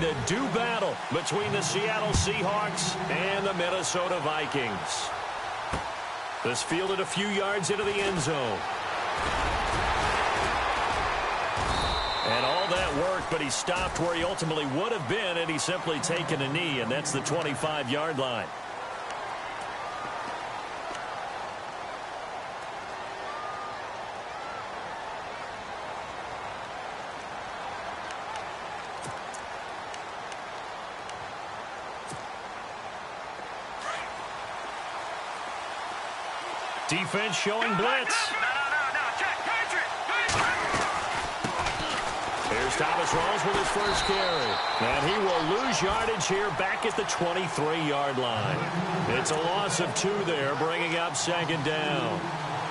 to do battle between the Seattle Seahawks and the Minnesota Vikings. This fielded a few yards into the end zone. And all that worked, but he stopped where he ultimately would have been had he simply taken a knee, and that's the 25-yard line. Defense showing blitz. Here's Thomas Rawls with his first carry. And he will lose yardage here back at the 23-yard line. It's a loss of 2 there, bringing up second down.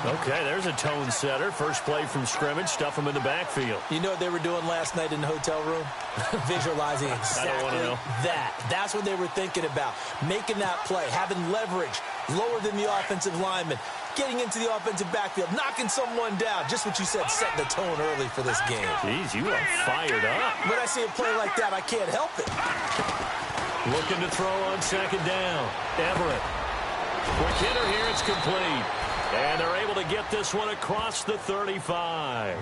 Okay, there's a tone setter. First play from scrimmage, stuff him in the backfield. You know what they were doing last night in the hotel room? Visualizing exactly that. That's what they were thinking about. Making that play, having leverage, lower than the offensive lineman, getting into the offensive backfield, knocking someone down. Just what you said, setting the tone early for this game. Jeez, you are fired up. When I see a play like that, I can't help it. Looking to throw on second down. Everett. Quick hitter here, it's complete. And they're able to get this one across the 35.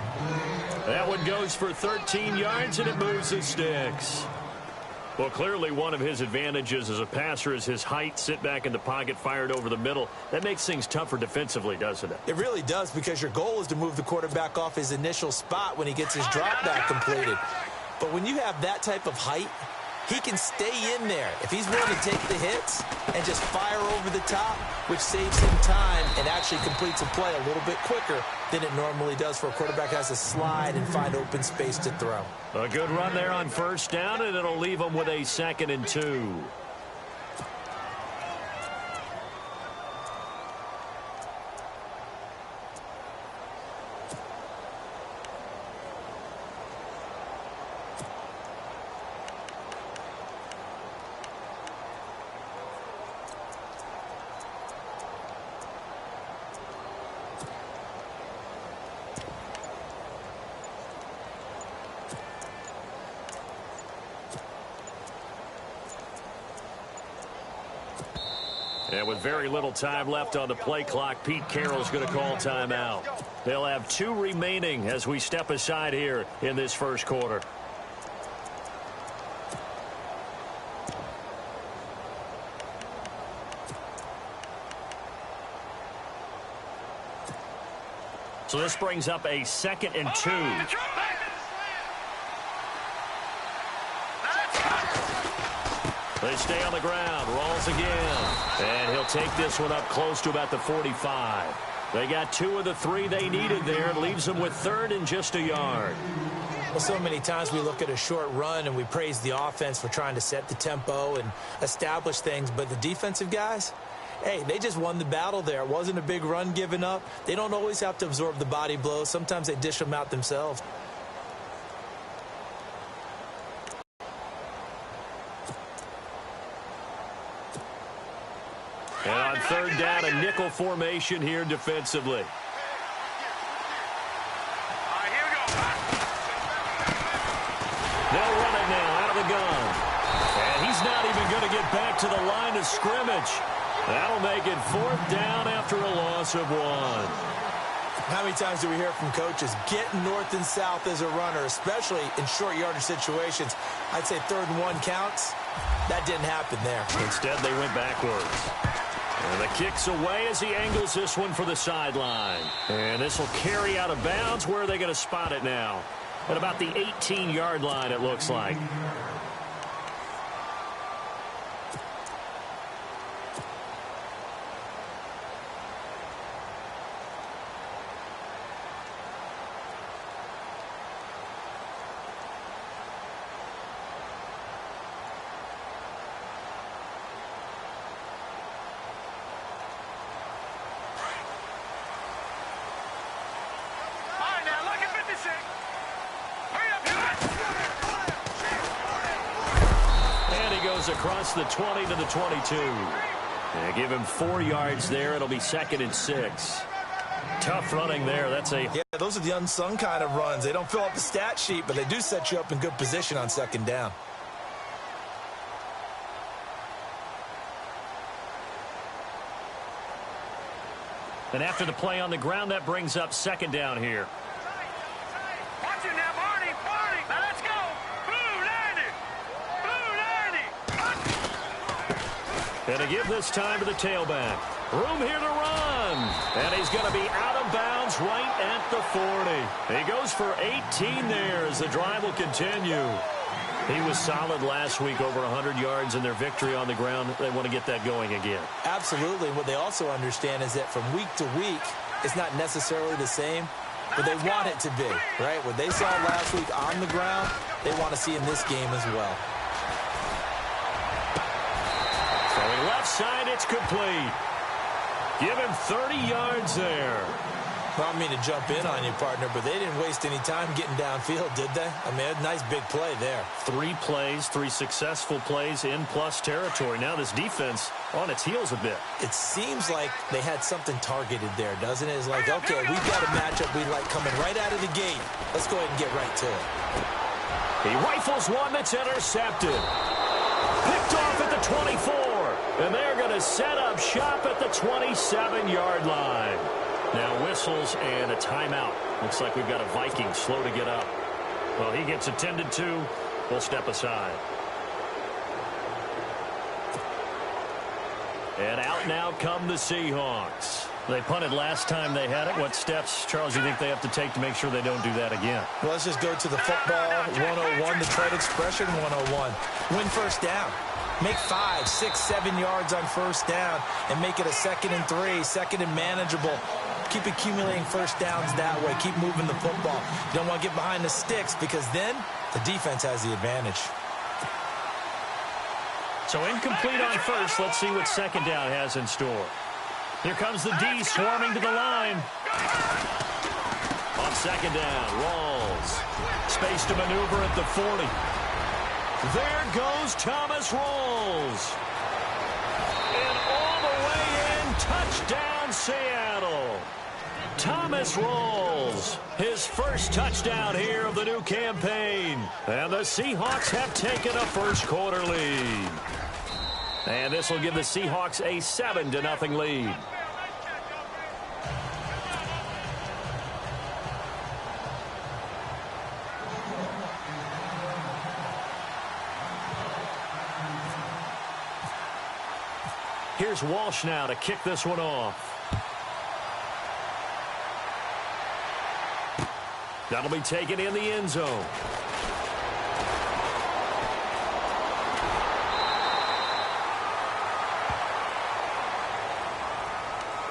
That one goes for 13 yards, and it moves the sticks. Well, clearly one of his advantages as a passer is his height. Sit back in the pocket, fired over the middle. That makes things tougher defensively, doesn't it? It really does, because your goal is to move the quarterback off his initial spot when he gets his drop back completed. But when you have that type of height, he can stay in there if he's willing to take the hits and just fire over the top, which saves him time and actually completes a play a little bit quicker than it normally does for a quarterback who has to slide and find open space to throw. A good run there on first down, and it'll leave him with a 2nd and 2. And with very little time left on the play clock, Pete Carroll's going to call timeout. They'll have 2 remaining as we step aside here in this first quarter. So this brings up a 2nd and 2. They stay on the ground. Rolls again. And he'll take this one up close to about the 45. They got 2 of the 3 they needed there. It leaves them with 3rd and just a yard. Well, so many times we look at a short run and we praise the offense for trying to set the tempo and establish things. But the defensive guys, hey, they just won the battle there. It wasn't a big run given up. They don't always have to absorb the body blows. Sometimes they dish them out themselves. And on 3rd down, a nickel formation here defensively. They'll run it now out of the gun. And he's not even going to get back to the line of scrimmage. That'll make it 4th down after a loss of 1. How many times do we hear from coaches, get north and south as a runner, especially in short yardage situations? I'd say 3rd and 1 counts. That didn't happen there. Instead, they went backwards. And the kick's away as he angles this one for the sideline. And this will carry out of bounds. Where are they going to spot it now? At about the 18-yard line, it looks like. Across the 20 to the 22. They give him 4 yards there. It'll be 2nd and 6. Tough running there. Yeah, those are the unsung kind of runs. They don't fill up the stat sheet, but they do set you up in good position on 2nd down. And after the play on the ground, that brings up second down here. Watch it now, Barney. Now let's go. Blue 90. And to give this time to the tailback. Room here to run. And he's going to be out of bounds right at the 40. He goes for 18 there as the drive will continue. He was solid last week, over 100 yards in their victory on the ground. They want to get that going again. Absolutely. What they also understand is that from week to week, it's not necessarily the same, but they want it to be, right? What they saw last week on the ground, they want to see in this game as well. Throwing left side, it's complete. Give him 30 yards there. I don't mean to jump in on you, partner, but they didn't waste any time getting downfield, did they? I mean, a nice big play there. 3 plays, 3 successful plays in plus territory. Now this defense on its heels a bit. It seems like they had something targeted there, doesn't it? It's like, okay, we've got a matchup we like coming right out of the gate. Let's go ahead and get right to it. He rifles one that's intercepted. Picked off at the 24. And they're going to set up shop at the 27-yard line. Now whistles and a timeout. Looks like we've got a Viking slow to get up. Well, he gets attended to. We'll step aside. And out now come the Seahawks. They punted last time they had it. What steps, Charles, do you think they have to take to make sure they don't do that again? Well, let's just go to the football 101, the trade expression 101. Win first down. Make 5, 6, 7 yards on first down and make it a 2nd and 3, 2nd and manageable. Keep accumulating first downs that way. Keep moving the football. You don't want to get behind the sticks because then the defense has the advantage. So incomplete on first. Let's see what second down has in store. Here comes the D swarming to the line. On second down, Rawls. Space to maneuver at the 40. There goes Thomas Rawls. And all the way in, touchdown Seattle. Thomas Rawls, his first touchdown here of the new campaign. And the Seahawks have taken a first-quarter lead. And this will give the Seahawks a 7-0 lead. Here's Walsh now to kick this one off. That'll be taken in the end zone.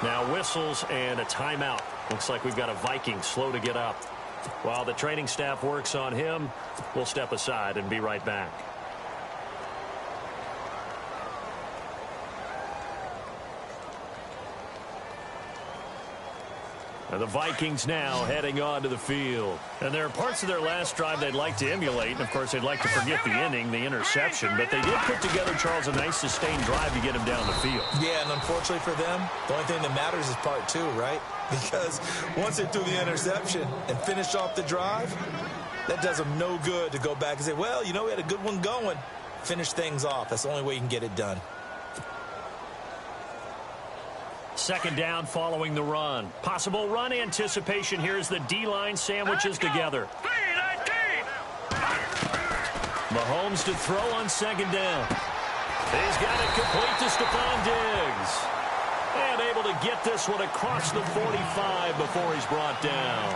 Now whistles and a timeout. Looks like we've got a Viking slow to get up. While the training staff works on him, we'll step aside and be right back. And the Vikings now heading on to the field. And there are parts of their last drive they'd like to emulate. And, of course, they'd like to forget the inning, the interception. But they did put together, Charles, a nice sustained drive to get him down the field. Yeah, and unfortunately for them, the only thing that matters is part 2, right? Because once they threw the interception and finished off the drive, that does them no good to go back and say, well, you know, we had a good one going. Finish things off. That's the only way you can get it done. Second down following the run. Possible run anticipation here as the D-line sandwiches together. Mahomes to throw on second down. He's got it complete to Stephon Diggs. And able to get this one across the 45 before he's brought down.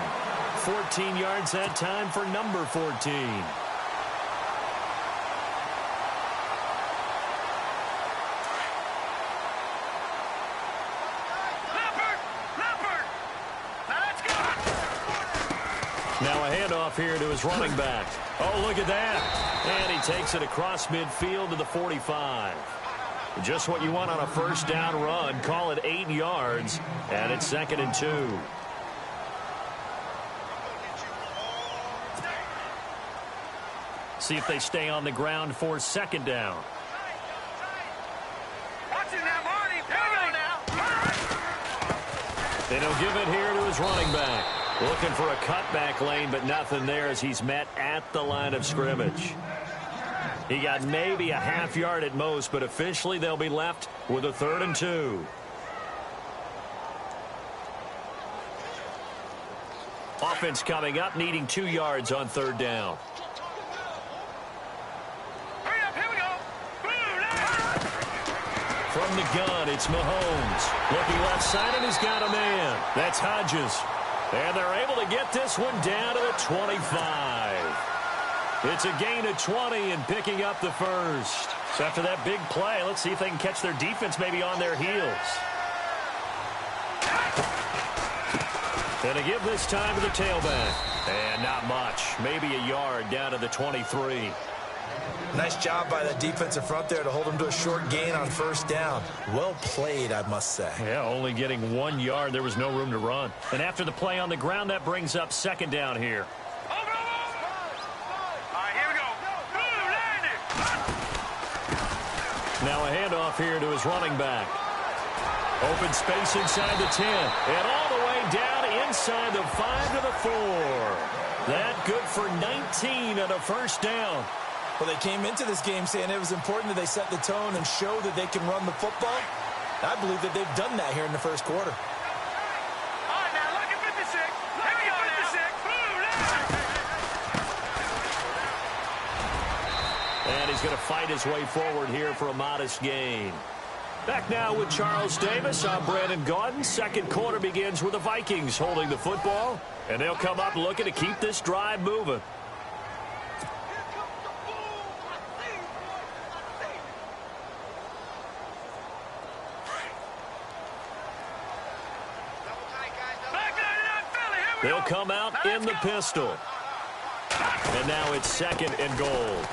14 yards that time for number 14. Now a handoff here to his running back. Oh, look at that. And he takes it across midfield to the 45. Just what you want on a first down run. Call it 8 yards. And it's 2nd and 2. See if they stay on the ground for second down. And he'll give it here to his running back. Looking for a cutback lane, but nothing there as he's met at the line of scrimmage. He got maybe a half yard at most, but officially they'll be left with a 3rd and 2. Offense coming up, needing 2 yards on third down. Hurry up, here we go. From the gun, it's Mahomes. Looking left side, and he's got a man. That's Hodges. And they're able to get this one down to the 25. It's a gain of 20 and picking up the first. So after that big play, let's see if they can catch their defense maybe on their heels. And to give this time to the tailback. And not much. Maybe a yard down to the 23. Nice job by the defensive front there to hold him to a short gain on first down. Well played, I must say. Yeah, only getting 1 yard. There was no room to run. And after the play on the ground, that brings up second down here. All right, here we go. Now a handoff here to his running back. Open space inside the 10. And all the way down inside the 5 to the 4. That good for 19 and a first down. Well, they came into this game saying it was important that they set the tone and show that they can run the football. I believe that they've done that here in the first quarter. All right, now look at 56. Here we go, 56. And he's going to fight his way forward here for a modest gain. Back now with Charles Davis. I'm Brandon Gaudin. Second quarter begins with the Vikings holding the football. And they'll come up looking to keep this drive moving. They'll come out in the pistol. And now it's second and goal.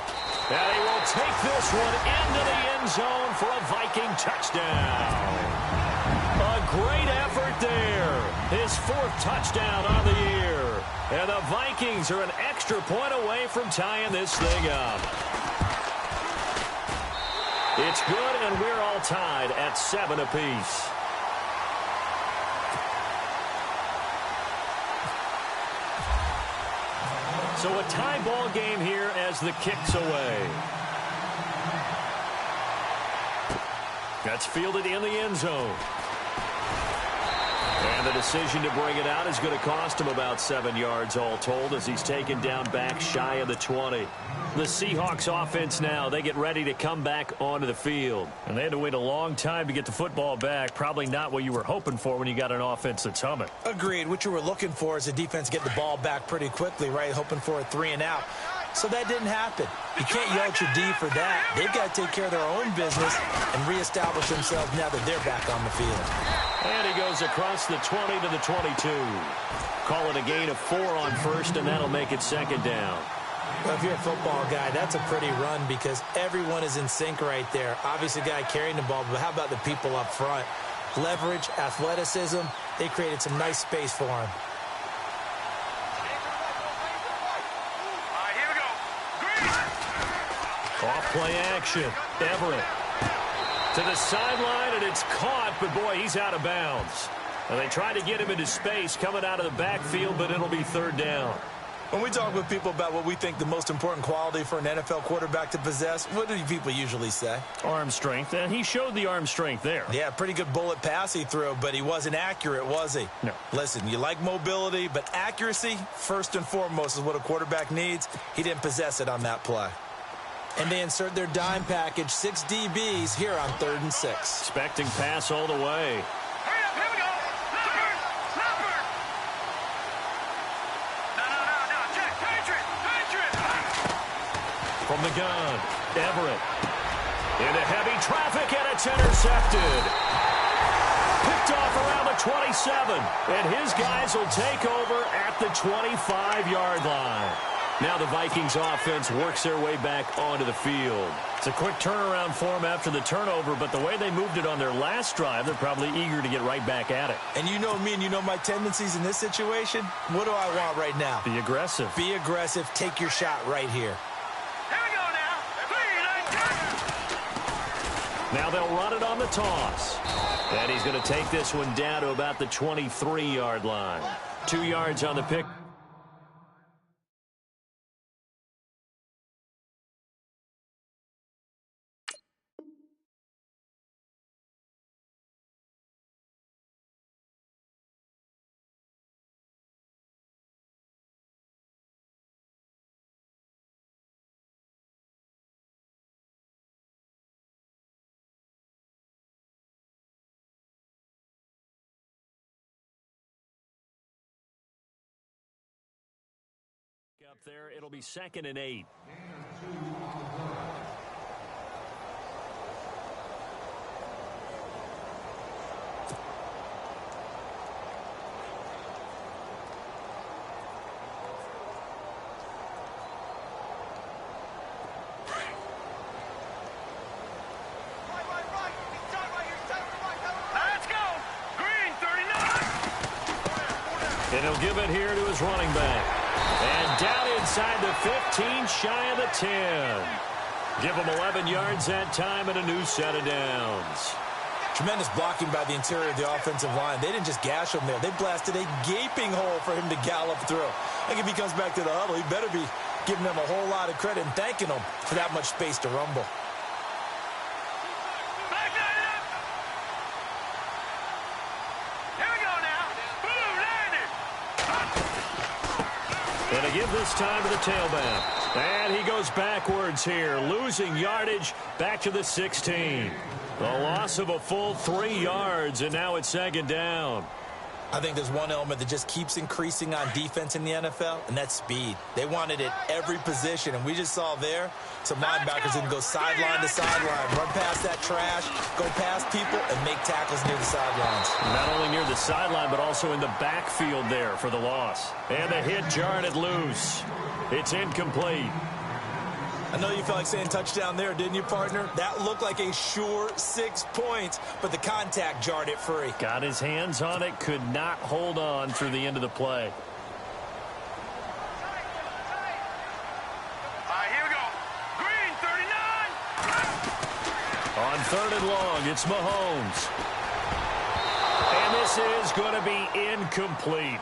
And he will take this one into the end zone for a Viking touchdown. A great effort there. His 4th touchdown on the year. And the Vikings are an extra point away from tying this thing up. It's good, and we're all tied at 7 apiece. So a tie ball game here as the kick's away. That's fielded in the end zone. And the decision to bring it out is going to cost him about 7 yards all told as he's taken down back shy of the 20. The Seahawks offense now, they get ready to come back onto the field. And they had to wait a long time to get the football back. Probably not what you were hoping for when you got an offense that's humming. Agreed. What you were looking for is the defense get the ball back pretty quickly, right? Hoping for a 3 and out. So that didn't happen. You can't yell at your D for that. They've got to take care of their own business and reestablish themselves now that they're back on the field. And he goes across the 20 to the 22. Call it a gain of 4 on first, and that'll make it second down. Well, if you're a football guy, that's a pretty run because everyone is in sync right there. Obviously, the guy carrying the ball, but how about the people up front? Leverage, athleticism, they created some nice space for him. Off play action. Everett to the sideline, and it's caught, but boy, he's out of bounds. And they try to get him into space coming out of the backfield, but it'll be third down. When we talk with people about what we think the most important quality for an NFL quarterback to possess, what do people usually say? Arm strength, and he showed the arm strength there. Yeah, pretty good bullet pass he threw, but he wasn't accurate, was he? No. Listen, you like mobility, but accuracy, first and foremost, is what a quarterback needs. He didn't possess it on that play. And they insert their dime package, 6 DBs here on 3rd and 6. Expecting pass all the way. Hurry up, here we go. Leopard. No, check. Patriot. From the gun, Everett. Into heavy traffic, and it's intercepted. Picked off around the 27. And his guys will take over at the 25-yard line. Now the Vikings offense works their way back onto the field. It's a quick turnaround for them after the turnover, but the way they moved it on their last drive, they're probably eager to get right back at it. And you know me and you know my tendencies in this situation. What do I want right now? Be aggressive. Be aggressive. Take your shot right here. Here we go now. 3 and 9. Now they'll run it on the toss. And he's going to take this one down to about the 23-yard line. 2 yards on the pick. up there. It'll be 2nd and 8. And he'll give it here to his running back. And down inside the 15, shy of the 10. Give him 11 yards that time and a new set of downs. Tremendous blocking by the interior of the offensive line. They didn't just gash him there. They blasted a gaping hole for him to gallop through. I think if he comes back to the huddle, he better be giving them a whole lot of credit and thanking them for that much space to rumble. And a give this time to the tailback. And he goes backwards here, losing yardage back to the 16. A loss of a full 3 yards, and now it's 2nd down. I think there's one element that just keeps increasing on defense in the NFL, and that's speed. They want it at every position, and we just saw there some linebackers that can go sideline to sideline, run past that trash, go past people, and make tackles near the sidelines. Not only near the sideline, but also in the backfield there for the loss. And the hit jarred it loose. It's incomplete. I know you felt like saying touchdown there, didn't you, partner? That looked like a sure 6 points, but the contact jarred it free. Got his hands on it, could not hold on through the end of the play. Here we go. Green, 39. On 3rd and long, it's Mahomes. And this is going to be incomplete.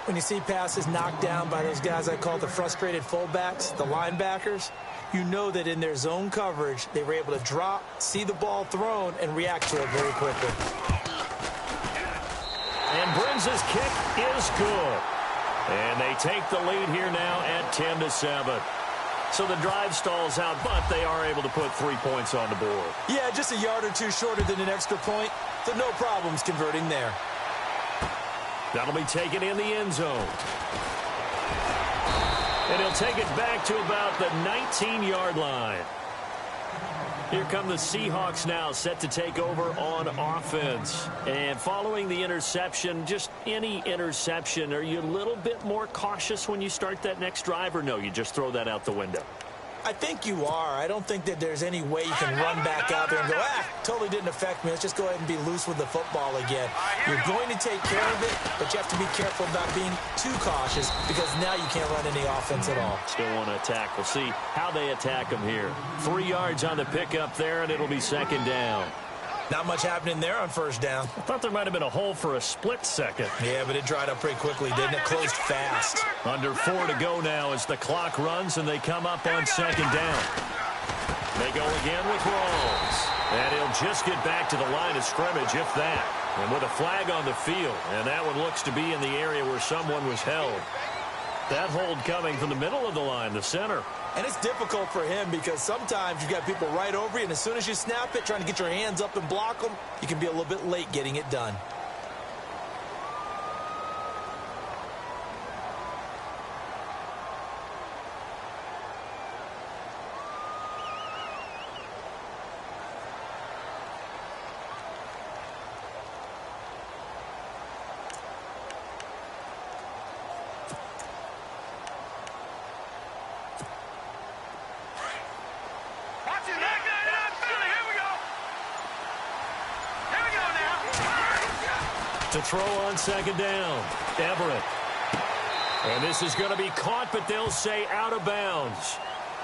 When you see passes knocked down by those guys I call the frustrated fullbacks, the linebackers, you know that in their zone coverage, they were able to drop, see the ball thrown, and react to it very quickly. And Brins' kick is good. And they take the lead here now at 10-7. So the drive stalls out, but they are able to put 3 points on the board. Yeah, just a yard or two shorter than an extra point, so no problems converting there. That'll be taken in the end zone. And he'll take it back to about the 19-yard line. Here come the Seahawks now, set to take over on offense. And following the interception, just any interception, are you a little bit more cautious when you start that next drive, or no, you just throw that out the window? I think you are. I don't think that there's any way you can run back out there and go, totally didn't affect me. Let's just go ahead and be loose with the football again. You're going to take care of it, but you have to be careful about being too cautious because now you can't run any offense at all. Still want to attack. We'll see how they attack them here. 3 yards on the pickup there, and it'll be 2nd down. Not much happening there on 1st down. I thought there might have been a hole for a split second. Yeah, but it dried up pretty quickly, didn't it? Closed fast. Under 4 to go now as the clock runs, and they come up on 2nd down. They go again with Rawls. And he'll just get back to the line of scrimmage, if that. And with a flag on the field, and that one looks to be in the area where someone was held. That hold coming from the middle of the line, the center. And it's difficult for him because sometimes you've got people right over you, and as soon as you snap it, trying to get your hands up and block them, you can be a little bit late getting it done. To throw on 2nd down, Everett. And this is going to be caught, but they'll say out of bounds.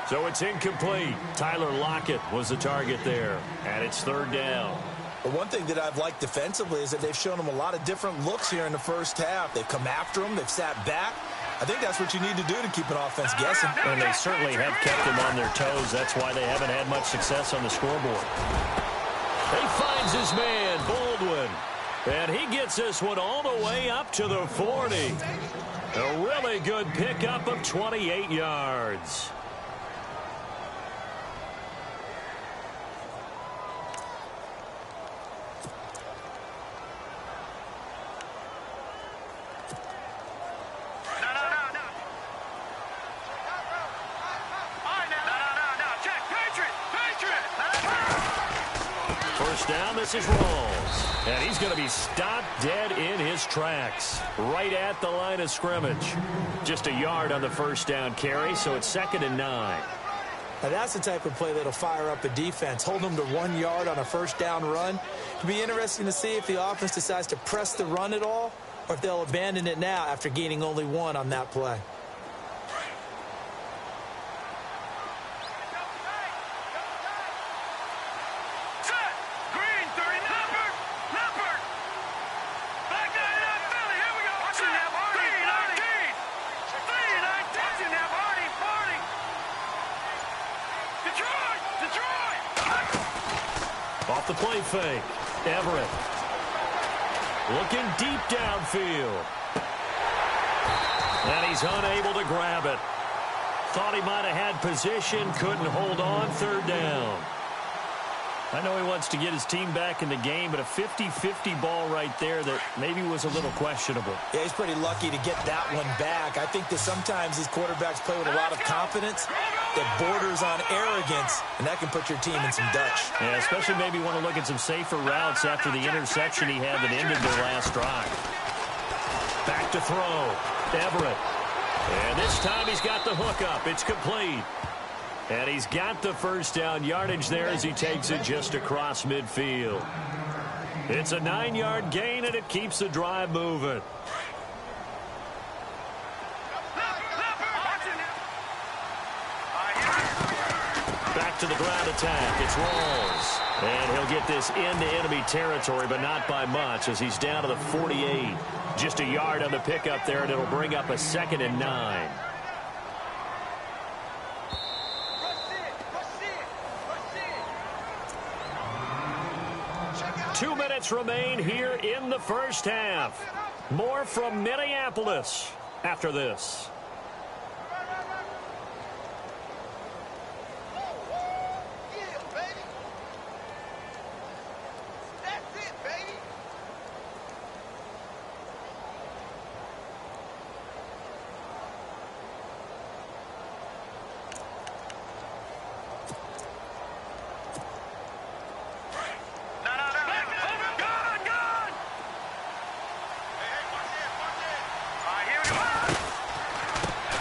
So it's incomplete. Tyler Lockett was the target there, and it's 3rd down. But one thing that I've liked defensively is that they've shown them a lot of different looks here in the 1st half. They've come after them. They've sat back. I think that's what you need to do to keep an offense guessing. And they certainly have kept them on their toes. That's why they haven't had much success on the scoreboard. He finds his man, Baldwin. And he gets this one all the way up to the 40. A really good pickup of 28 yards. first down. This is Rawls. And he's going to be stopped dead in his tracks. Right at the line of scrimmage. Just a yard on the first down carry, so it's 2nd and 9. Now that's the type of play that'll fire up a defense. Hold them to 1 yard on a first down run. It'll be interesting to see if the offense decides to press the run at all, or if they'll abandon it now after gaining only 1 on that play. Off the play fake, Everett. Looking deep downfield. And he's unable to grab it. Thought he might have had position, couldn't hold on, 3rd down. I know he wants to get his team back in the game, but a 50-50 ball right there that maybe was a little questionable. Yeah, he's pretty lucky to get that one back. I think that sometimes these quarterbacks play with a lot of confidence that borders on arrogance, and that can put your team in some Dutch. Yeah, especially maybe want to look at some safer routes after the interception he had that ended their last drive. Back to throw, Everett. And this time he's got the hook up. It's complete. And he's got the first down yardage there as he takes it just across midfield. It's a 9-yard gain, and it keeps the drive moving. Back to the ground attack. It's Rawls. And he'll get this into enemy territory, but not by much as he's down to the 48. Just a yard on the pickup there, and it'll bring up a 2nd and 9. 2 minutes remain here in the first half. More from Minneapolis after this.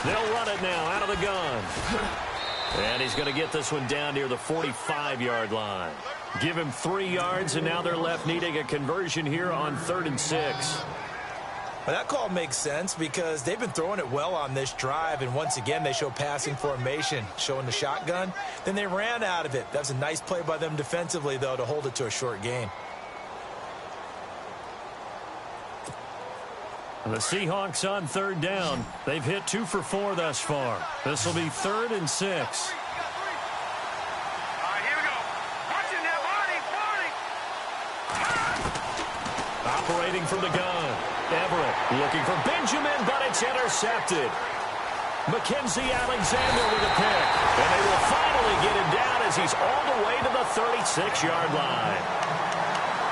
They'll run it now out of the gun. And he's going to get this one down near the 45-yard line. Give him 3 yards, and now they're left needing a conversion here on 3rd and 6. Well, that call makes sense because they've been throwing it well on this drive, and once again they show passing formation, showing the shotgun. Then they ran out of it. That was a nice play by them defensively, though, to hold it to a short gain. The Seahawks on 3rd down. They've hit 2 for 4 thus far. This will be 3rd and 6. All right, here we go. Watch it now, Barney. Operating from the gun. Everett looking for Benjamin, but it's intercepted. Mackenzie Alexander with a pick. And they will finally get him down as he's all the way to the 36-yard line.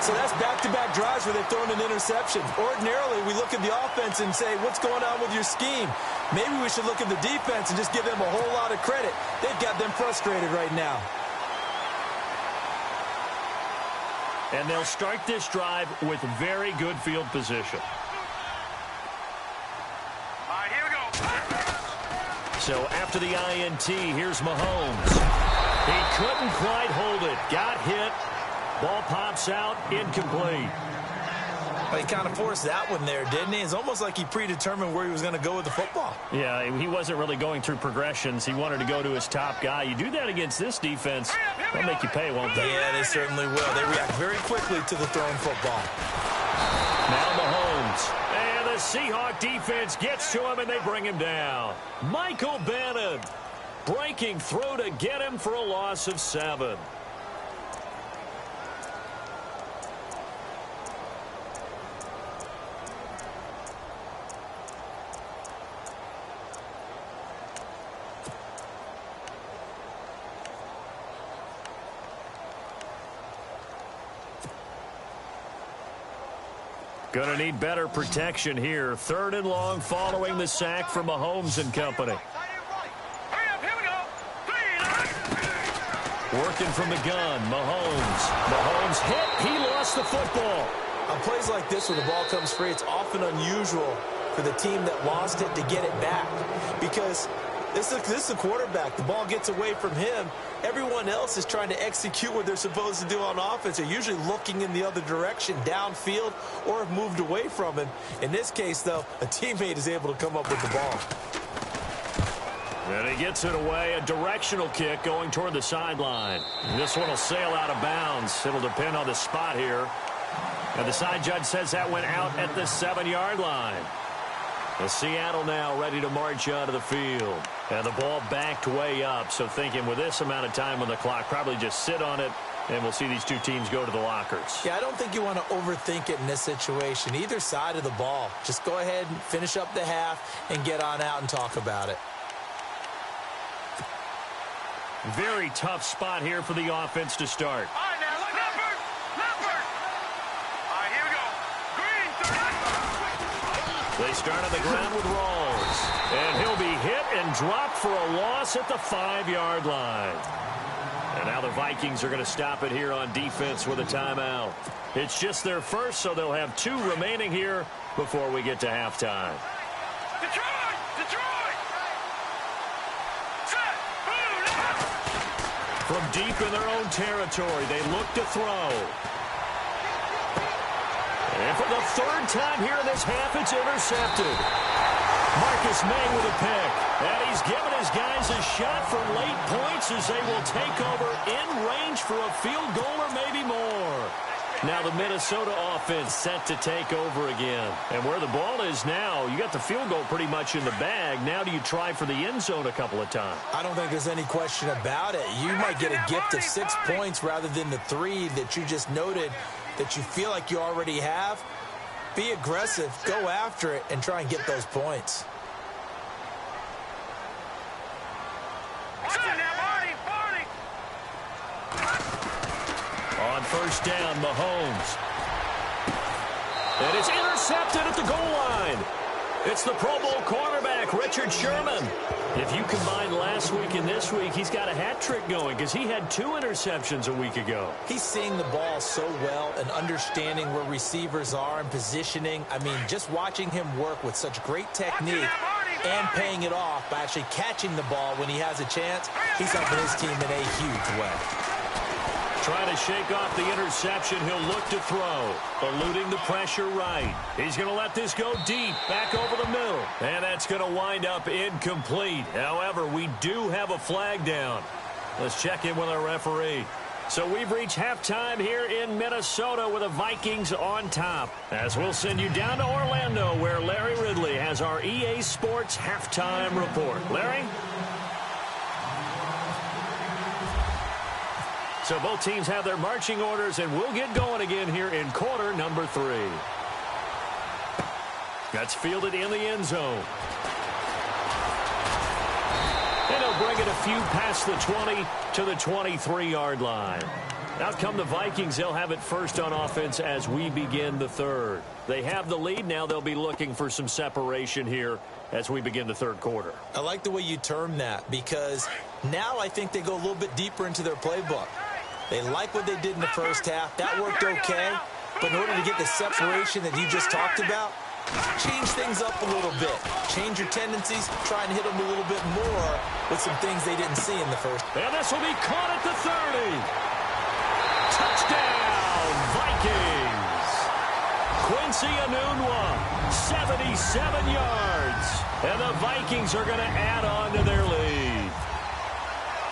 So that's back-to-back drives where they've thrown an interception. Ordinarily, we look at the offense and say, what's going on with your scheme? Maybe we should look at the defense and just give them a whole lot of credit. They've got them frustrated right now. And they'll start this drive with very good field position. All right, here we go. So after the INT, here's Mahomes. He couldn't quite hold it. Got hit. Ball pops out, incomplete. Well, he kind of forced that one there, didn't he? It's almost like he predetermined where he was going to go with the football. Yeah, he wasn't really going through progressions. He wanted to go to his top guy. You do that against this defense, they'll make you pay, won't they? Yeah, they certainly will. They react very quickly to the thrown football. Now Mahomes. And the Seahawk defense gets to him, and they bring him down. Michael Bannon breaking through to get him for a loss of 7. Going to need better protection here. 3rd and long following the sack from Mahomes and company. Working from the gun, Mahomes. Mahomes hit. He lost the football. On plays like this where the ball comes free, it's often unusual for the team that lost it to get it back. Because this is a quarterback. The ball gets away from him. Everyone else is trying to execute what they're supposed to do on offense. They're usually looking in the other direction, downfield, or have moved away from him. In this case, though, a teammate is able to come up with the ball. And he gets it away. A directional kick going toward the sideline. This one will sail out of bounds. It'll depend on the spot here. And the side judge says that went out at the 7-yard line. The Seattle now ready to march onto the field. And the ball backed way up. So thinking with this amount of time on the clock, probably just sit on it, and we'll see these two teams go to the lockers. Yeah, I don't think you want to overthink it in this situation. Either side of the ball. Just go ahead and finish up the half and get on out and talk about it. Very tough spot here for the offense to start. All right, now, look, Leopard. All right, here we go. Green, 30. They start on the ground with Rawls. And he'll be hit and dropped for a loss at the 5-yard line. And now the Vikings are going to stop it here on defense with a timeout. It's just their first, so they'll have 2 remaining here before we get to halftime. Detroit! Set! Boom! From deep in their own territory, they look to throw. And for the 3rd time here in this half, it's intercepted. Marcus May with a pick. And he's given his guys a shot for late points as they will take over in range for a field goal or maybe more. Now the Minnesota offense set to take over again. And where the ball is now, you got the field goal pretty much in the bag. Now do you try for the end zone a couple of times? I don't think there's any question about it. You might get a gift of 6 points rather than the 3 that you just noted that you feel like you already have. Be aggressive, go after it, and try and get those points. On first down, Mahomes. And it's intercepted at the goal line. It's the Pro Bowl cornerback, Richard Sherman. If you combine last week and this week, he's got a hat trick going because he had 2 interceptions a week ago. He's seeing the ball so well and understanding where receivers are and positioning. I mean, just watching him work with such great technique and paying it off by actually catching the ball when he has a chance, he's helping his team in a huge way. Trying to shake off the interception. He'll look to throw. Eluding the pressure right. He's going to let this go deep. Back over the middle. And that's going to wind up incomplete. However, we do have a flag down. Let's check in with our referee. So we've reached halftime here in Minnesota with the Vikings on top. As we'll send you down to Orlando where Larry Ridley has our EA Sports halftime report. Larry? So both teams have their marching orders, and we'll get going again here in quarter number 3. That's fielded in the end zone. And they'll bring it a few past the 20 to the 23-yard line. Out come the Vikings. They'll have it first on offense as we begin the 3rd. They have the lead. Now they'll be looking for some separation here as we begin the 3rd quarter. I like the way you term that because now I think they go a little bit deeper into their playbook. They like what they did in the first half. That worked okay. But in order to get the separation that you just talked about, change things up a little bit. Change your tendencies. Try and hit them a little bit more with some things they didn't see in the first. And this will be caught at the 30. Touchdown, Vikings. Quincy Enunwa, 77 yards. And the Vikings are going to add on to their lead.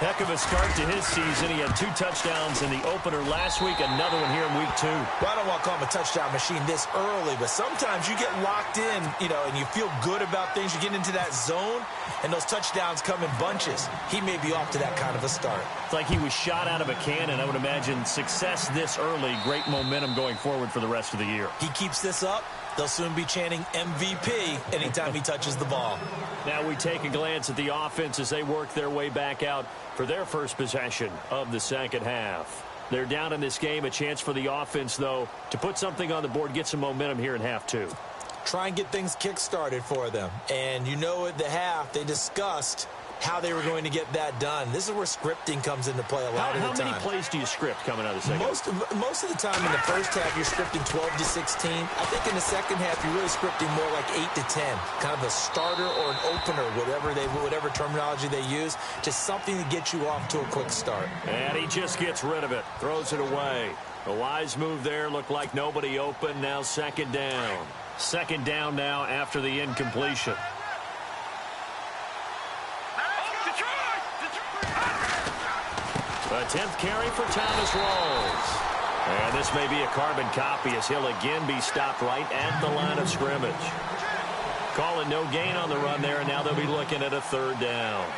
Heck of a start to his season. He had 2 touchdowns in the opener last week, another one here in week 2. Well, I don't want to call him a touchdown machine this early, but sometimes you get locked in, and you feel good about things. You get into that zone, and those touchdowns come in bunches. He may be off to that kind of a start. It's like he was shot out of a cannon. I would imagine success this early, great momentum going forward for the rest of the year. He keeps this up, they'll soon be chanting MVP anytime he touches the ball. Now we take a glance at the offense as they work their way back out for their first possession of the second half. They're down in this game. A chance for the offense, though, to put something on the board, get some momentum here in half 2. Try and get things kick-started for them. And at the half, they discussed how they were going to get that done. This is where scripting comes into play a lot of the time. How many plays do you script coming out of the second? Most of the time in the first half, you're scripting 12 to 16. I think in the second half, you're really scripting more like 8 to 10. Kind of a starter or an opener, whatever terminology they use. Just something to get you off to a quick start. And he just gets rid of it. Throws it away. A wise move there. Looked like nobody open. Now second down. Second down now after the incompletion. A 10th carry for Thomas Rawls. And this may be a carbon copy as he'll again be stopped right at the line of scrimmage. Calling no gain on the run there, and now they'll be looking at a third down.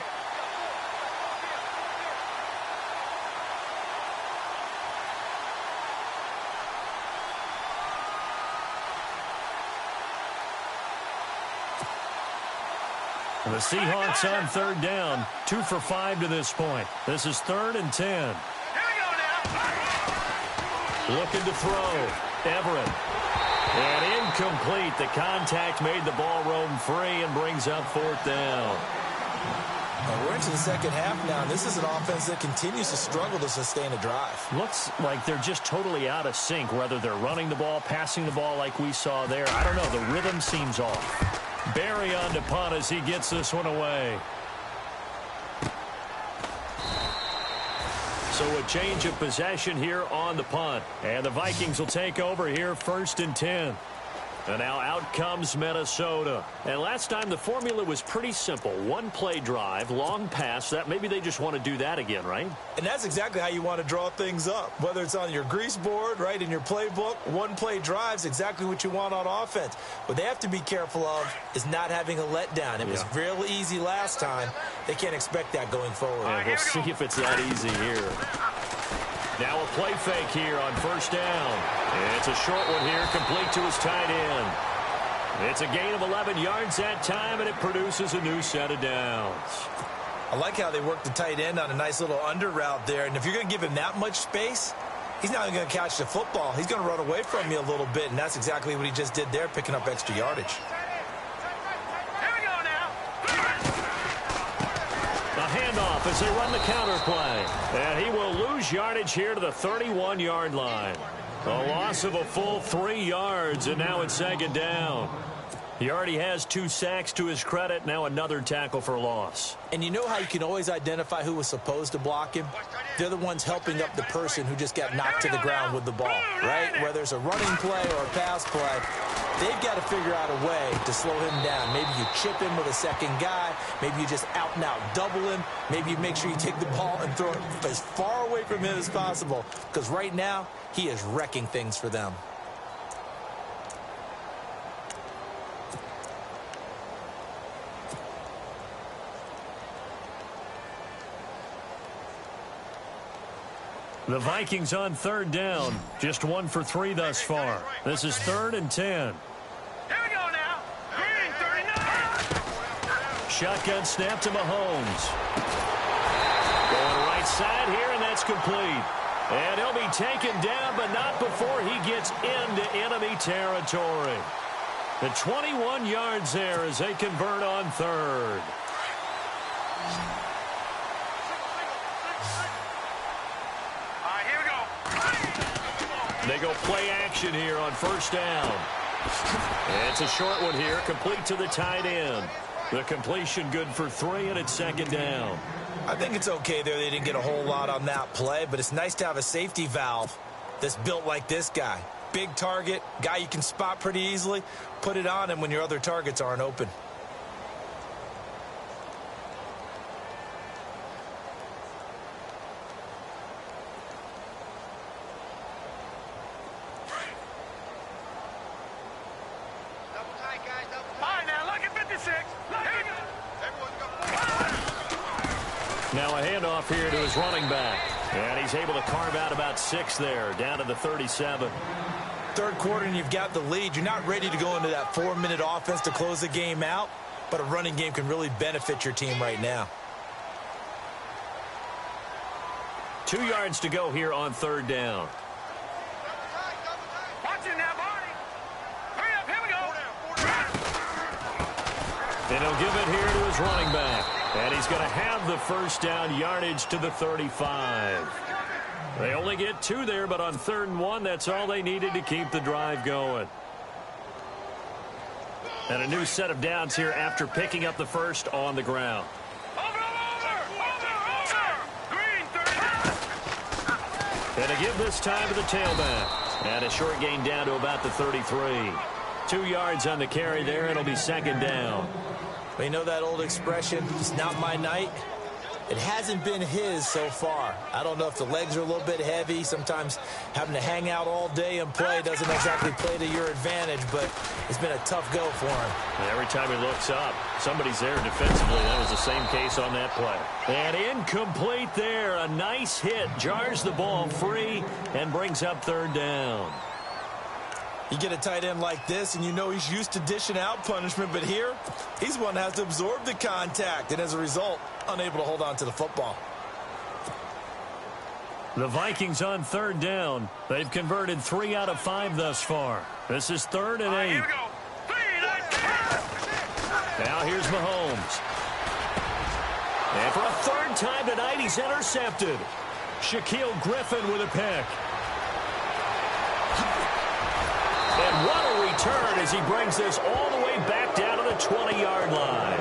The Seahawks on third down, 2 for 5 to this point. This is 3rd and 10. Here we go now. Looking to throw. Everett. And incomplete. The contact made the ball roam free and brings up 4th down. We're into the second half now, and this is an offense that continues to struggle to sustain a drive. Looks like they're just totally out of sync, whether they're running the ball, passing the ball like we saw there. I don't know. The rhythm seems off. Barry on to punt as he gets this one away. So a change of possession here on the punt. And the Vikings will take over here 1st and 10. And now out comes Minnesota. And last time the formula was pretty simple. One play drive, long pass. That maybe they just want to do that again, right? And that's exactly how you want to draw things up. Whether it's on your grease board, right, in your playbook, one play drive's exactly what you want on offense. What they have to be careful of is not having a letdown. It was real easy last time. They can't expect that going forward. And we'll see if it's that easy here. Now a play fake here on 1st down. It's a short one here, complete to his tight end. It's a gain of 11 yards that time, and it produces a new set of downs. I like how they work the tight end on a nice little under route there. And if you're going to give him that much space, he's not even going to catch the football. He's going to run away from you a little bit, and that's exactly what he just did there, picking up extra yardage. Handoff as they run the counter play. And he will lose yardage here to the 31-yard line. A loss of a full 3 yards, and now it's 2nd down. He already has 2 sacks to his credit. Now another tackle for loss. And you know how you can always identify who was supposed to block him? They're the ones helping up the person who just got knocked to the ground with the ball, right? Whether it's a running play or a pass play, they've got to figure out a way to slow him down. Maybe you chip him with a second guy. Maybe you just out-and-out double him. Maybe you make sure you take the ball and throw it as far away from him as possible. Because right now, he is wrecking things for them. The Vikings on 3rd down. Just 1 for 3 thus far. This is 3rd and 10. Here we go now. Green 39. Shotgun snap to Mahomes. Going right side here, and that's complete. And he'll be taken down, but not before he gets into enemy territory. The 21 yards there as they convert on 3rd. They go play action here on 1st down. And it's a short one here, complete to the tight end. The completion good for 3, and it's 2nd down. I think it's okay there. They didn't get a whole lot on that play, but it's nice to have a safety valve that's built like this guy. Big target, guy you can spot pretty easily. Put it on him when your other targets aren't open. Now a handoff here to his running back. And he's able to carve out about 6 there, down to the 37. Third quarter and you've got the lead. You're not ready to go into that 4-minute offense to close the game out, but a running game can really benefit your team right now. 2 yards to go here on 3rd down. Watch it now, Barney. Hurry up, here we go. And he'll give it here to his running back. And he's going to have the first down, yardage to the 35. They only get 2 there, but on 3rd and 1, that's all they needed to keep the drive going. And a new set of downs here after picking up the first on the ground. And a give this time to the tailback. And a short gain down to about the 33. 2 yards on the carry there. It'll be 2nd down. We know that old expression, it's not my night. It hasn't been his so far. I don't know if the legs are a little bit heavy. Sometimes having to hang out all day and play doesn't exactly play to your advantage, but it's been a tough go for him. And every time he looks up, somebody's there defensively. That was the same case on that play. And incomplete there. A nice hit. Jars the ball free and brings up 3rd down. You get a tight end like this, and you know he's used to dishing out punishment, but here, he's one that has to absorb the contact, and as a result, unable to hold on to the football. The Vikings on 3rd down. They've converted 3 out of 5 thus far. This is 3rd and 8. Here we go. 3, now here's Mahomes. And for a 3rd time tonight, he's intercepted. Shaquille Griffin with a pick. And what a return as he brings this all the way back down to the 20-yard line.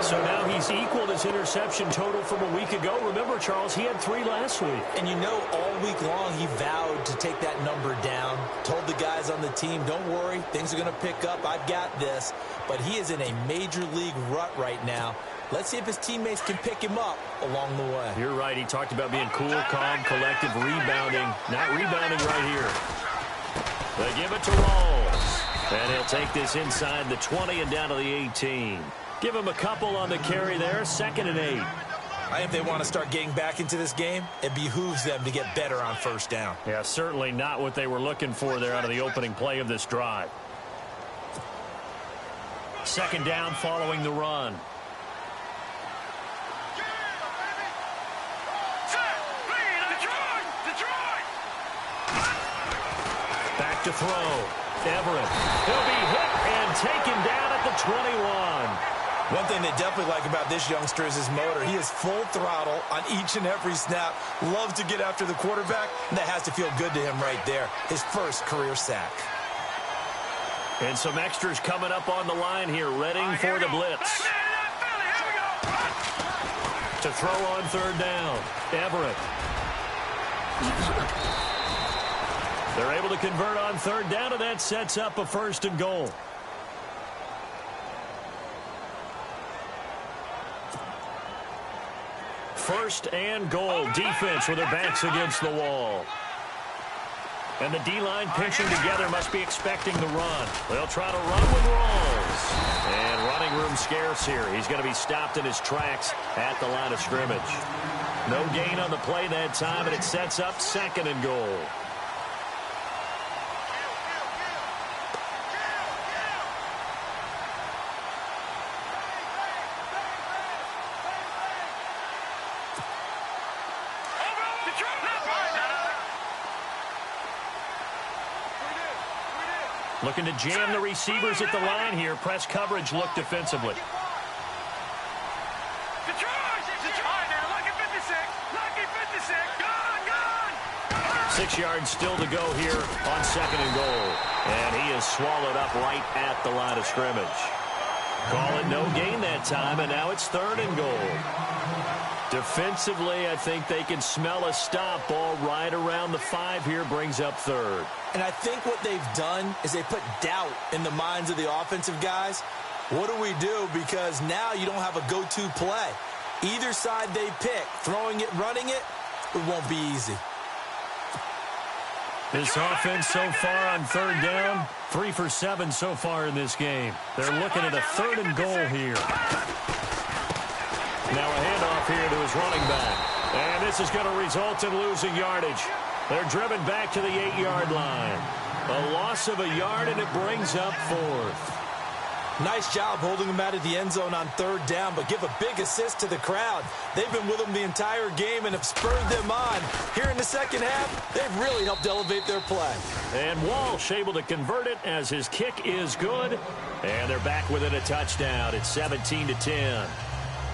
So now he's equaled his interception total from a week ago. Remember, Charles, he had 3 last week. And you know, all week long he vowed to take that number down. Told the guys on the team, don't worry, things are going to pick up. I've got this. But he is in a major league rut right now. Let's see if his teammates can pick him up along the way. You're right. He talked about being cool, calm, collective, rebounding. Not rebounding right here. They give it to Rawls. And he'll take this inside the 20 and down to the 18. Give him a couple on the carry there. 2nd and 8. I think they want to start getting back into this game. It behooves them to get better on 1st down. Yeah, certainly not what they were looking for there out of the opening play of this drive. 2nd down following the run. Back to throw. Everett. He'll be hit and taken down at the 21. One thing they definitely like about this youngster is his motor. He is full throttle on each and every snap. Loves to get after the quarterback, and that has to feel good to him right there. His first career sack. And some extras coming up on the line here, readying for the blitz. To throw on 3rd down. Everett. They're able to convert on 3rd down, and that sets up a 1st and goal. First and goal. Defense with their backs against the wall. And the D-line pinching together must be expecting the run. They'll try to run with Rawls. And running room scarce here. He's going to be stopped in his tracks at the line of scrimmage. No gain on the play that time, and it sets up 2nd and goal. Looking to jam the receivers at the line here. Press coverage look defensively. 6 yards still to go here on 2nd and goal. And he is swallowed up right at the line of scrimmage. Call it no gain that time, and now it's 3rd and goal. Defensively, I think they can smell a stop. Ball right around the 5 here, brings up 3rd. And I think what they've done is they put doubt in the minds of the offensive guys. What do we do? Because now you don't have a go-to play. Either side they pick, throwing it, running it, it won't be easy. This offense so far on 3rd down, 3 for 7 so far in this game. They're looking at a 3rd and goal here. Now a handoff here to his running back. And this is going to result in losing yardage. They're driven back to the 8-yard line. A loss of a yard, and it brings up 4th. Nice job holding them out of the end zone on 3rd down, but give a big assist to the crowd. They've been with them the entire game and have spurred them on. Here in the 2nd half, they've really helped elevate their play. And Walsh able to convert it as his kick is good. And they're back within a touchdown. It's 17-10.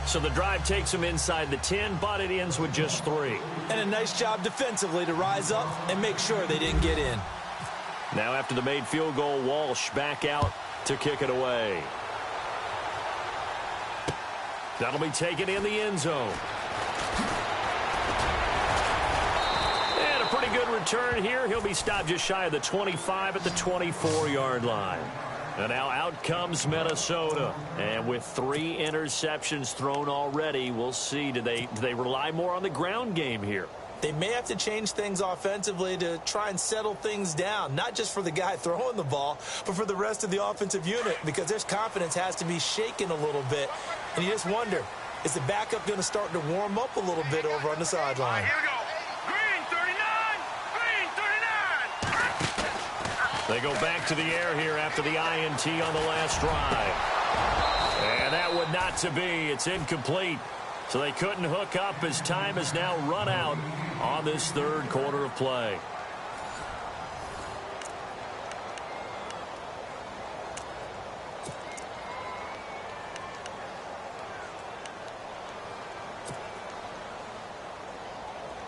So the drive takes them inside the 10, but it ends with just 3. And a nice job defensively to rise up and make sure they didn't get in. Now after the made field goal, Walsh back out to kick it away. That'll be taken in the end zone. And a pretty good return here. He'll be stopped just shy of the 25 at the 24-yard line. And now out comes Minnesota. And with 3 interceptions thrown already, we'll see. Do they rely more on the ground game here? They may have to change things offensively to try and settle things down, not just for the guy throwing the ball, but for the rest of the offensive unit, because their confidence has to be shaken a little bit. And you just wonder, is the backup going to start to warm up a little bit over on the sideline? Here we go. Green 39. Green 39. They go back to the air here after the INT on the last drive. And that would not to be. It's incomplete. So they couldn't hook up as time has now run out on this third quarter of play.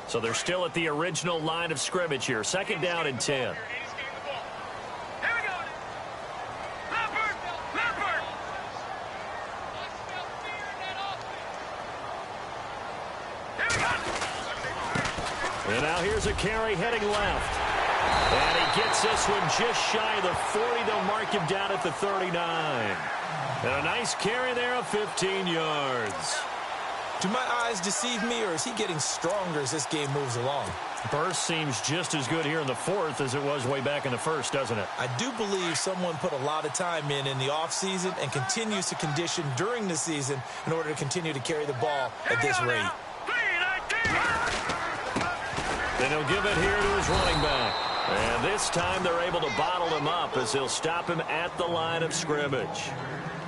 So they're still at the original line of scrimmage here. Second down and 10. And now here's a carry heading left. And he gets this one just shy of the 40. They'll mark him down at the 39. And a nice carry there of 15 yards. Do my eyes deceive me, or is he getting stronger as this game moves along? Burst seems just as good here in the fourth as it was way back in the first, doesn't it? I do believe someone put a lot of time in the offseason and continues to condition during the season in order to continue to carry the ball at this rate. Then he'll give it here to his running back. And this time they're able to bottle him up as he'll stop him at the line of scrimmage.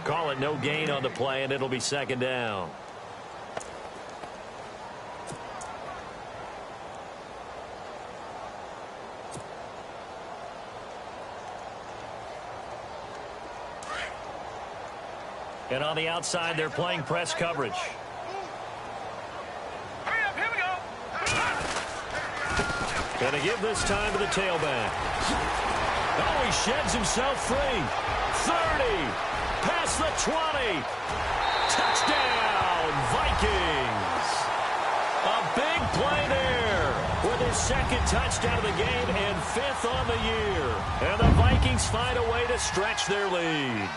Call it no gain on the play, and it'll be second down. And on the outside, they're playing press coverage. Hurry up, here we go. Going to give this time to the tailback. Oh, he sheds himself free. 30. Past the 20. Touchdown, Vikings. A big play there with his second touchdown of the game and 5th on the year. And the Vikings find a way to stretch their lead.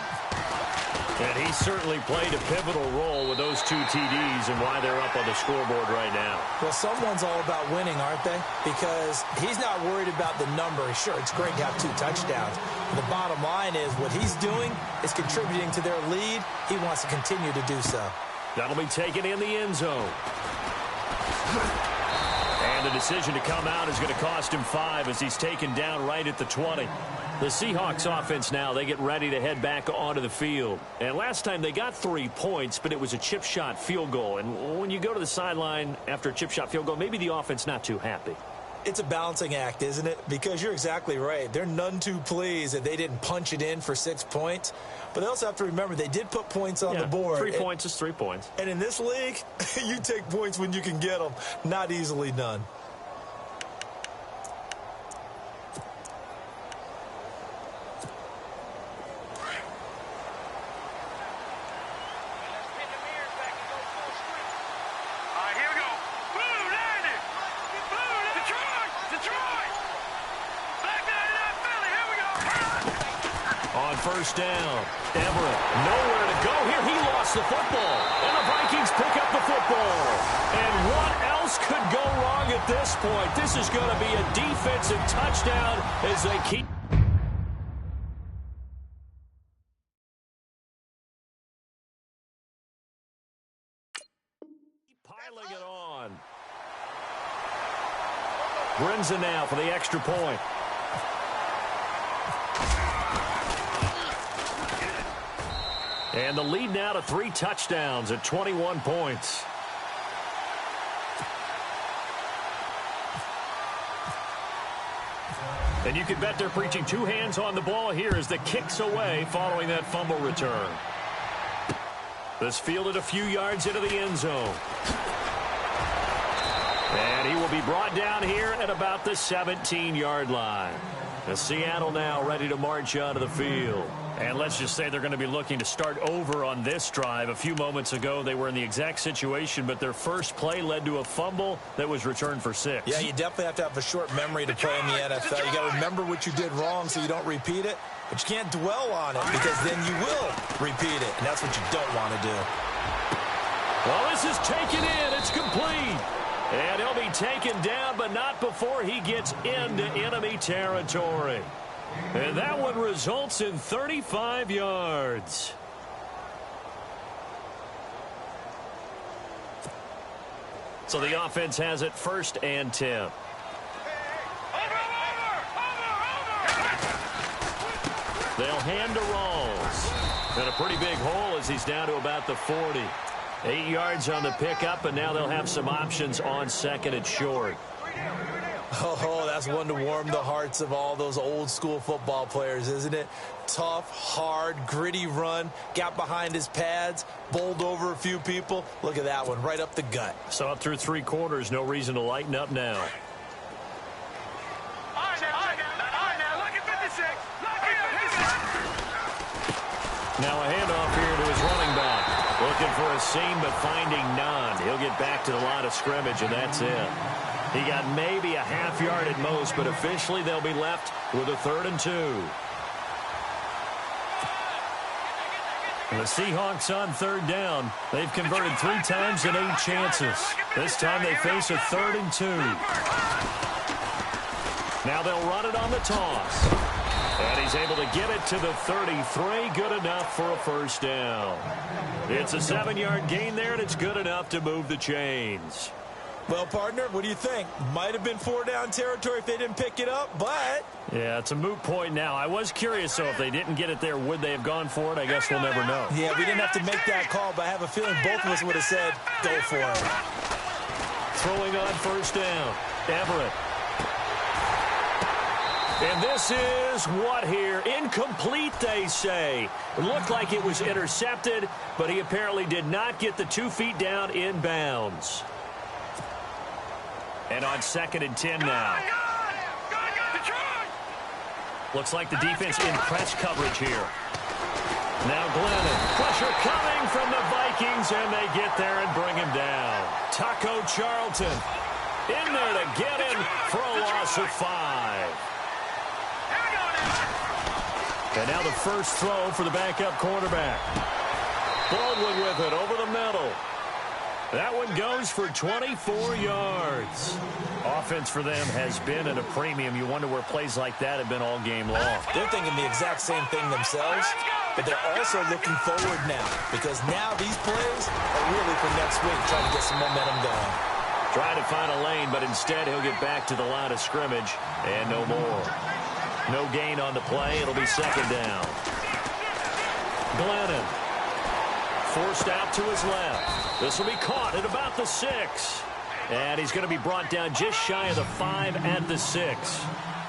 And he certainly played a pivotal role with those 2 TDs and why they're up on the scoreboard right now. Well, someone's all about winning, aren't they? Because he's not worried about the number. Sure, it's great to have 2 touchdowns. But the bottom line is what he's doing is contributing to their lead. He wants to continue to do so. That'll be taken in the end zone. And the decision to come out is going to cost him 5 as he's taken down right at the 20. The Seahawks offense now, they get ready to head back onto the field. And last time they got 3 points, but it was a chip shot field goal. And when you go to the sideline after a chip shot field goal, maybe the offense not too happy. It's a balancing act, isn't it? Because you're exactly right. They're none too pleased that they didn't punch it in for 6 points. But they also have to remember they did put points on the board. 3 points is 3 points. And in this league, you take points when you can get them. Not easily done. First down. Everett, nowhere to go here. He lost the football. And the Vikings pick up the football. And what else could go wrong at this point? This is going to be a defensive touchdown as they keep piling it on. Brinza now for the extra point. And the lead now to 3 touchdowns at 21 points. And you can bet they're preaching 2 hands on the ball here as the kick's away following that fumble return. This fielded a few yards into the end zone. And he will be brought down here at about the 17-yard line. The Seattle now ready to march onto the field. And let's just say they're going to be looking to start over on this drive. A few moments ago, they were in the exact situation, but their first play led to a fumble that was returned for 6. Yeah, you definitely have to have a short memory to play in the NFL. You got to remember what you did wrong so you don't repeat it, but you can't dwell on it because then you will repeat it, and that's what you don't want to do. Well, this is taken in. It's complete. And he'll be taken down, but not before he gets into enemy territory. And that one results in 35 yards. So the offense has it 1st and 10. They'll hand to Rawls. And a pretty big hole as he's down to about the 40. 8 yards on the pickup, and now they'll have some options on 2nd and short. Oh, that's one to warm the hearts of all those old school football players, isn't it? Tough, hard, gritty run, got behind his pads, bowled over a few people. Look at that one, right up the gut. So up through 3 quarters, no reason to lighten up now. Now a handoff here to his running back. Looking for a seam, but finding none. He'll get back to the line of scrimmage, and that's it. He got maybe a half yard at most, but officially they'll be left with a 3rd and 2. And the Seahawks on 3rd down. They've converted 3 times in 8 chances. This time they face a 3rd and 2. Now they'll run it on the toss. And he's able to get it to the 33. Good enough for a 1st down. It's a 7-yard gain there, and it's good enough to move the chains. Well, partner, what do you think? Might have been 4-down territory if they didn't pick it up, but... Yeah, it's a moot point now. I was curious, so if they didn't get it there, would they have gone for it? I guess we'll never know. Yeah, we didn't have to make that call, but I have a feeling both of us would have said, go for it. Throwing on 1st down. Everett. And this is what here? Incomplete, they say. It looked like it was intercepted, but he apparently did not get the 2 feet down in bounds. And on 2nd and 10 now. Looks like the defense in press coverage here. Now Glennon. Pressure coming from the Vikings, and they get there and bring him down. Taco Charlton in there to get him for a loss of 5. And now the first throw for the backup quarterback. Baldwin with it over the middle. That one goes for 24 yards. Offense for them has been at a premium. You wonder where plays like that have been all game long. They're thinking the exact same thing themselves, but they're also looking forward now because now these plays are really for next week, trying to get some momentum going. Trying to find a lane, but instead he'll get back to the line of scrimmage and no more. No gain on the play. It'll be 2nd down. Glennon forced out to his left. This will be caught at about the 6. And he's going to be brought down just shy of the 5 at the 6.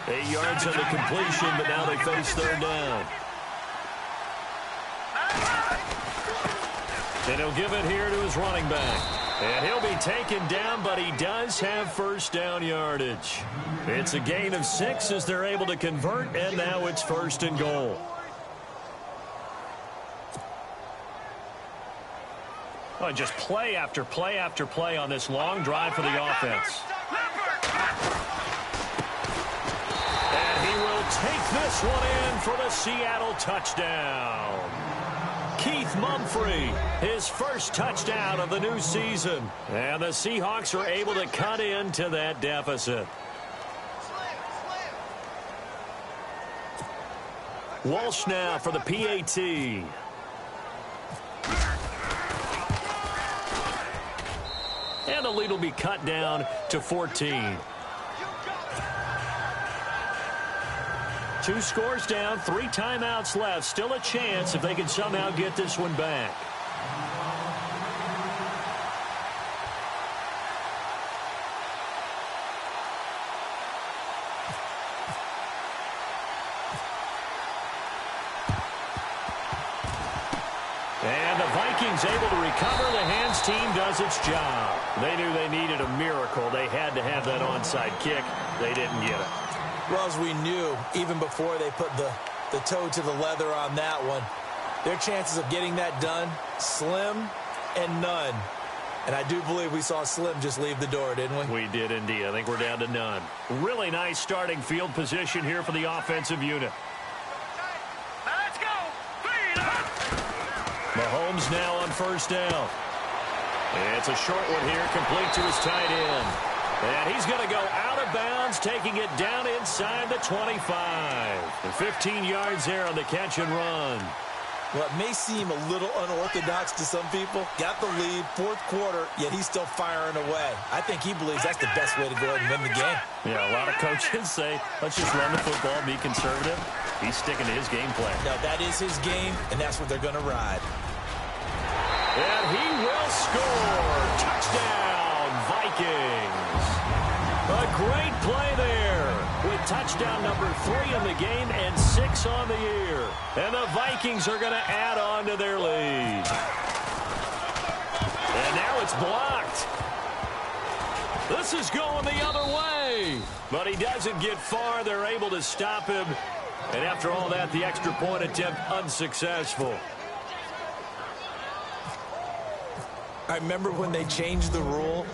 8 yards on the completion, but now they face 3rd down. And he'll give it here to his running back. And he'll be taken down, but he does have 1st down yardage. It's a gain of 6 as they're able to convert, and now it's 1st and goal. Oh, just play after play after play on this long drive for the offense. And he will take this one in for the Seattle touchdown. Keith Mumphrey, his first touchdown of the new season. And the Seahawks are able to cut into that deficit. Walsh now for the PAT. And the lead will be cut down to 14. 2 scores down, 3 timeouts left. Still a chance if they can somehow get this one back. Vikings able to recover. The hands team does its job. They knew they needed a miracle. They had to have that onside kick. They didn't get it. Well, as we knew, even before they put the toe to the leather on that one, their chances of getting that done, slim and none. And I do believe we saw Slim just leave the door, didn't we? We did indeed. I think we're down to none. Really nice starting field position here for the offensive unit. Now let's go. Mahomes now on first down. It's a short one here, complete to his tight end. And he's going to go out of bounds, taking it down inside the 25. And 15 yards there on the catch and run. Well, it may seem a little unorthodox to some people. Got the lead, fourth quarter, yet he's still firing away. I think he believes that's the best way to go ahead and win the game. Yeah, a lot of coaches say, let's just run the football, be conservative. He's sticking to his game plan. No, that is his game, and that's what they're going to ride. And he will score. Touchdown, Vikings. A great play there with touchdown number 3 in the game and 6 on the year. And the Vikings are going to add on to their lead. And now it's blocked. This is going the other way. But he doesn't get far. They're able to stop him. And after all that, the extra point attempt unsuccessful. I remember when they changed the rule,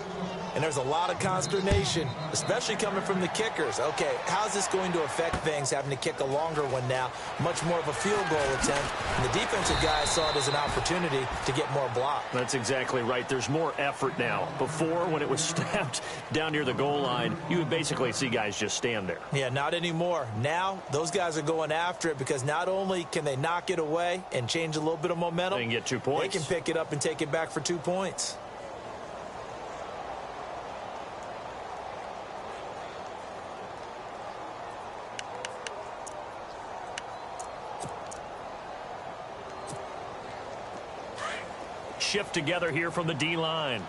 and there's a lot of consternation, especially coming from the kickers. Okay, how's this going to affect things, having to kick a longer one now, much more of a field goal attempt, and the defensive guys saw it as an opportunity to get more block. That's exactly right. There's more effort now. Before, when it was snapped down near the goal line, you would basically see guys just stand there. Yeah, not anymore. Now, those guys are going after it because not only can they knock it away and change a little bit of momentum, They can get 2 points. They can pick it up and take it back for 2 points. Shift together here from the D-line.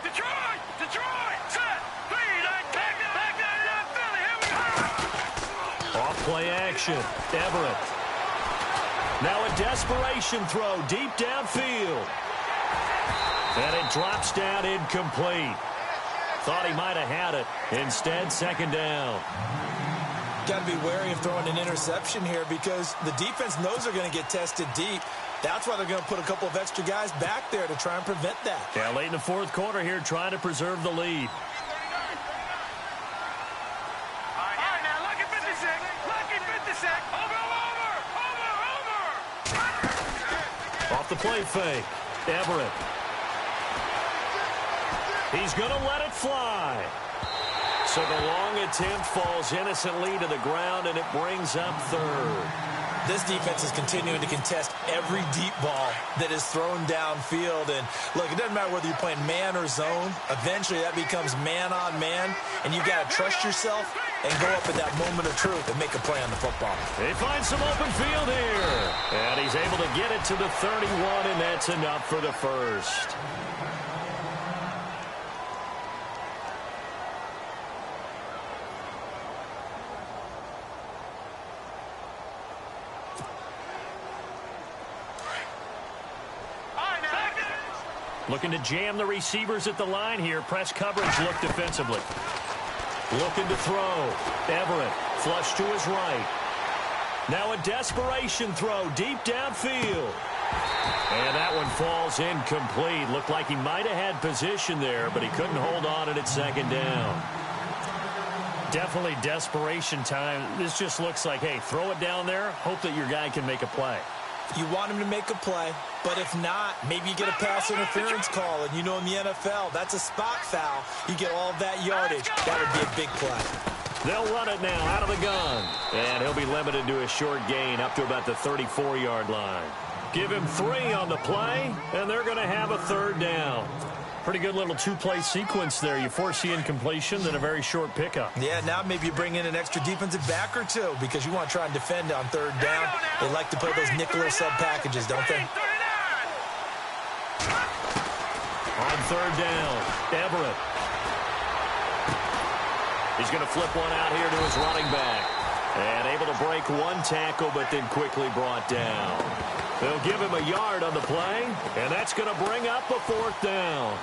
Detroit! Detroit! Set! Lead! Back down, Philly! Here we go! Off-play action. Everett. Now a desperation throw deep downfield. And it drops down incomplete. Thought he might have had it. Instead, second down. Got to be wary of throwing an interception here because the defense knows they're going to get tested deep. That's why they're going to put a couple of extra guys back there to try and prevent that. Yeah, late in the fourth quarter here, trying to preserve the lead. All right, now, lucky 56. Lucky 56. Over. Off the play fake. Everett. He's going to let it fly. So the long attempt falls innocently to the ground, and it brings up third. This defense is continuing to contest every deep ball that is thrown downfield. And, look, it doesn't matter whether you're playing man or zone. Eventually, that becomes man-on-man, and you've got to trust yourself and go up at that moment of truth and make a play on the football. They find some open field here. And he's able to get it to the 31, and that's enough for the first. Looking to jam the receivers at the line here. Press coverage look defensively. Looking to throw. Everett flush to his right. Now a desperation throw deep downfield. And that one falls incomplete. Looked like he might have had position there, but he couldn't hold on at second down. Definitely desperation time. This just looks like, hey, throw it down there. Hope that your guy can make a play. You want him to make a play, but if not, maybe you get a pass interference call, and you know in the NFL, that's a spot foul. You get all of that yardage. That would be a big play. They'll run it now out of the gun. And he'll be limited to a short gain up to about the 34-yard line. Give him 3 on the play, and they're going to have a third down. Pretty good little two-play sequence there. You force the incompletion, then a very short pickup. Yeah, now maybe you bring in an extra defensive back or two because you want to try and defend on third down. They like to play those nickel or sub packages, don't they? On third down, Everett. He's going to flip one out here to his running back. And able to break one tackle, but then quickly brought down. They'll give him a yard on the play, and that's going to bring up a 4th down.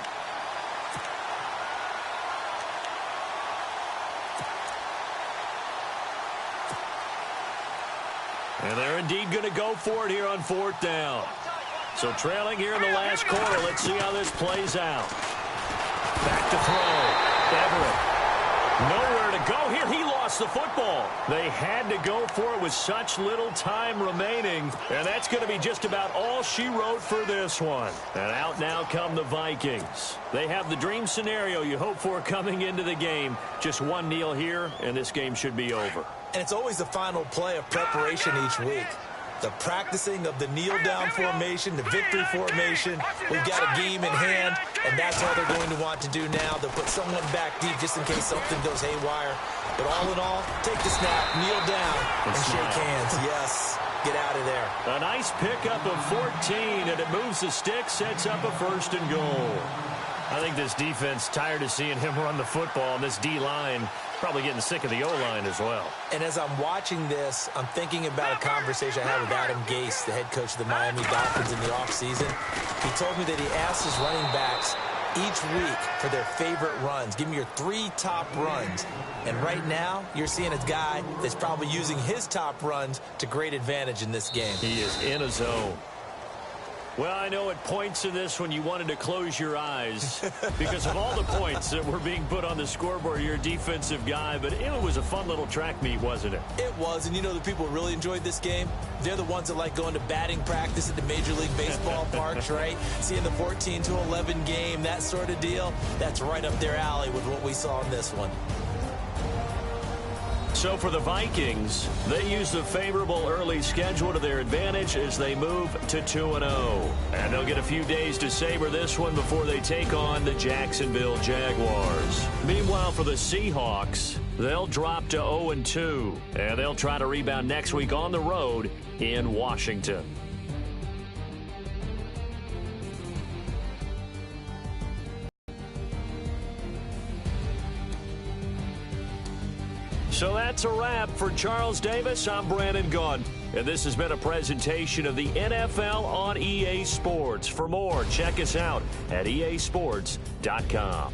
And they're indeed going to go for it here on 4th down. So trailing here in the last quarter. Let's see how this plays out. Back to throw. Everett. Nowhere to go here. He lost the football. They had to go for it with such little time remaining. And that's going to be just about all she wrote for this one. And out now come the Vikings. They have the dream scenario you hope for coming into the game. Just one kneel here, and this game should be over. And it's always the final play of preparation each week. The practicing of the kneel-down formation, the victory formation. We've got a game in hand, and that's all they're going to want to do now. They'll put someone back deep just in case something goes haywire. But all in all, take the snap, kneel down, and shake hands. Yes, get out of there. A nice pickup of 14, and it moves the stick, sets up a 1st and goal. I think this defense tired of seeing him run the football, and this D-line probably getting sick of the O-line as well. And as I'm watching this, I'm thinking about a conversation I had with Adam Gase, the head coach of the Miami Dolphins in the offseason. He told me that he asked his running backs each week for their favorite runs. Give me your 3 top runs. And right now, you're seeing a guy that's probably using his top runs to great advantage in this game. He is in a zone. Well, I know at points in this when you wanted to close your eyes because of all the points that were being put on the scoreboard. You're a defensive guy, but it was a fun little track meet, wasn't it? It was, and you know the people who really enjoyed this game? They're the ones that like going to batting practice at the Major League Baseball parks, right? Seeing the 14-11 game, that sort of deal. That's right up their alley with what we saw in this one. So for the Vikings, they use the favorable early schedule to their advantage as they move to 2-0. And they'll get a few days to savor this one before they take on the Jacksonville Jaguars. Meanwhile, for the Seahawks, they'll drop to 0-2. And they'll try to rebound next week on the road in Washington. So that's a wrap. For Charles Davis, I'm Brandon Gunn. And this has been a presentation of the NFL on EA Sports. For more, check us out at easports.com.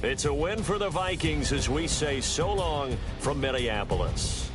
It's a win for the Vikings as we say so long from Minneapolis.